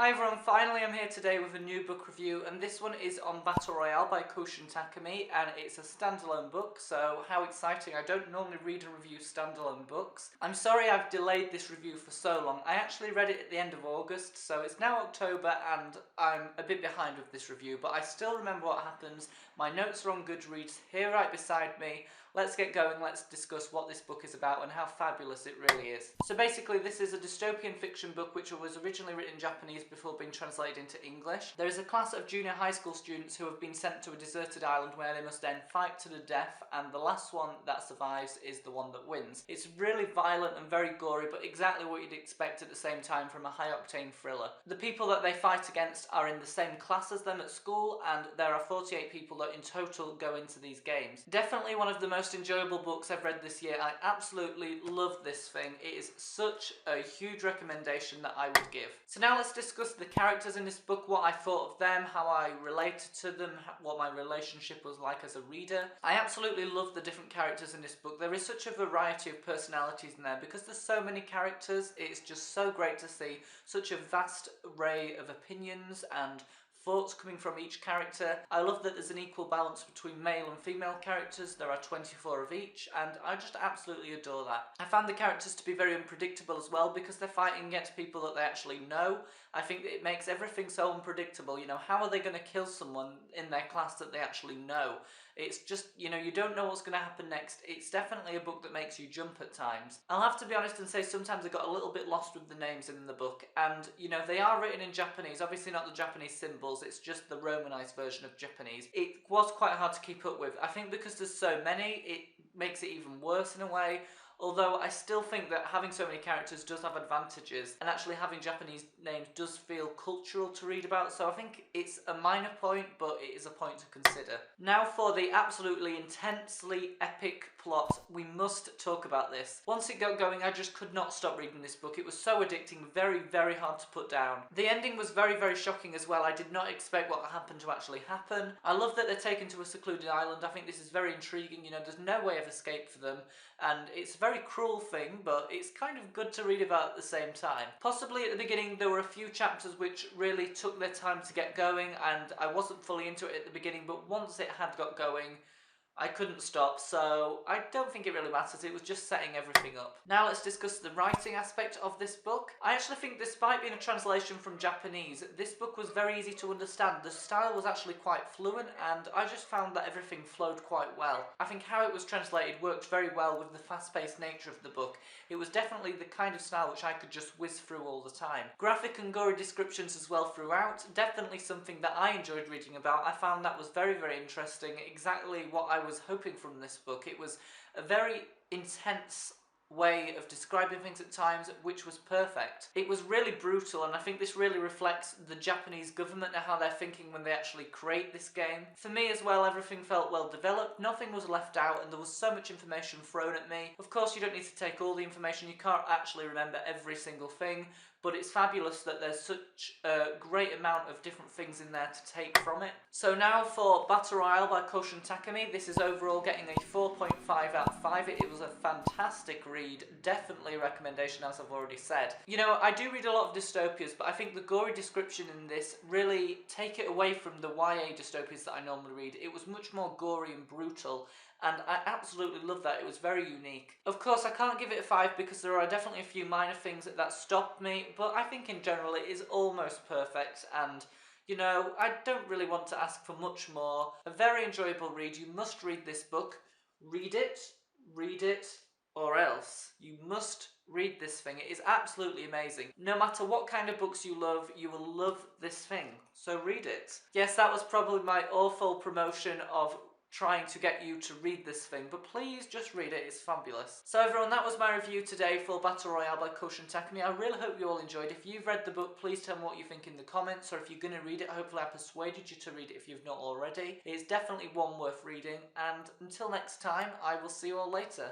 Hi everyone, finally I'm here today with a new book review, and this one is on Battle Royale by Koushun Takami, and it's a standalone book, so how exciting. I don't normally read and review standalone books. I'm sorry I've delayed this review for so long. I actually read it at the end of August, so it's now October and I'm a bit behind with this review, but I still remember what happens. My notes are on Goodreads, here right beside me. Let's get going, let's discuss what this book is about and how fabulous it really is. So basically this is a dystopian fiction book which was originally written in Japanese before being translated into English. There is a class of junior high school students who have been sent to a deserted island where they must then fight to the death, and the last one that survives is the one that wins. It's really violent and very gory, but exactly what you'd expect at the same time from a high-octane thriller. The people that they fight against are in the same class as them at school, and there are 48 people that in total go into these games. Definitely one of the most enjoyable books I've read this year. I absolutely love this thing. It is such a huge recommendation that I would give. So now let's discuss the characters in this book, what I thought of them, how I related to them, what my relationship was like as a reader. I absolutely love the different characters in this book. There is such a variety of personalities in there. Because there's so many characters, it's just so great to see such a vast array of opinions and thoughts coming from each character. I love that there's an equal balance between male and female characters. There are 24 of each, and I just absolutely adore that. I found the characters to be very unpredictable as well, because they're fighting against people that they actually know. I think that it makes everything so unpredictable. You know, how are they going to kill someone in their class that they actually know? It's just, you know, you don't know what's going to happen next. It's definitely a book that makes you jump at times. I'll have to be honest and say sometimes I got a little bit lost with the names in the book, and, you know, they are written in Japanese, obviously not the Japanese symbols, it's just the Romanized version of Japanese. It was quite hard to keep up with. I think because there's so many, it makes it even worse in a way. Although I still think that having so many characters does have advantages, and actually having Japanese names does feel cultural to read about, so I think it's a minor point, but it is a point to consider. Now for the absolutely intensely epic plot, we must talk about this. Once it got going, I just could not stop reading this book. It was so addicting, very, very hard to put down. The ending was very, very shocking as well. I did not expect what happened to actually happen. I love that they're taken to a secluded island. I think this is very intriguing. You know, there's no way of escape for them, and it's a very cruel thing, but it's kind of good to read about at the same time. Possibly at the beginning there were a few chapters which really took their time to get going, and I wasn't fully into it at the beginning, but once it had got going, I couldn't stop, so I don't think it really matters. It was just setting everything up. Now let's discuss the writing aspect of this book. I actually think, despite being a translation from Japanese, this book was very easy to understand. The style was actually quite fluent, and I just found that everything flowed quite well. I think how it was translated worked very well with the fast-paced nature of the book. It was definitely the kind of style which I could just whiz through all the time. Graphic and gory descriptions as well throughout, definitely something that I enjoyed reading about. I found that was very, very interesting, exactly what I was hoping from this book. It was a very intense way of describing things at times, which was perfect. It was really brutal, and I think this really reflects the Japanese government and how they're thinking when they actually create this game. For me as well, everything felt well developed, nothing was left out, and there was so much information thrown at me. Of course, you don't need to take all the information, you can't actually remember every single thing, but it's fabulous that there's such a great amount of different things in there to take from it. So now for Battle Royale by Koushun Takami. This is overall getting a 4.5 out of 5. It was a fantastic read, definitely a recommendation as I've already said. You know, I do read a lot of dystopias, but I think the gory description in this really take it away from the YA dystopias that I normally read. It was much more gory and brutal, and I absolutely love that. It was very unique. Of course, I can't give it a 5 because there are definitely a few minor things that stopped me, but I think in general it is almost perfect, and you know, I don't really want to ask for much more. A very enjoyable read. You must read this book. Read it, or else. You must read this thing. It is absolutely amazing. No matter what kind of books you love, you will love this thing. So read it. Yes, that was probably my awful promotion of trying to get you to read this thing, but please just read it, it's fabulous. So everyone, that was my review today for Battle Royale by Koushun Takami. I really hope you all enjoyed. If you've read the book, please tell me what you think in the comments, or if you're going to read it, hopefully I persuaded you to read it if you've not already. It's definitely one worth reading, and until next time, I will see you all later.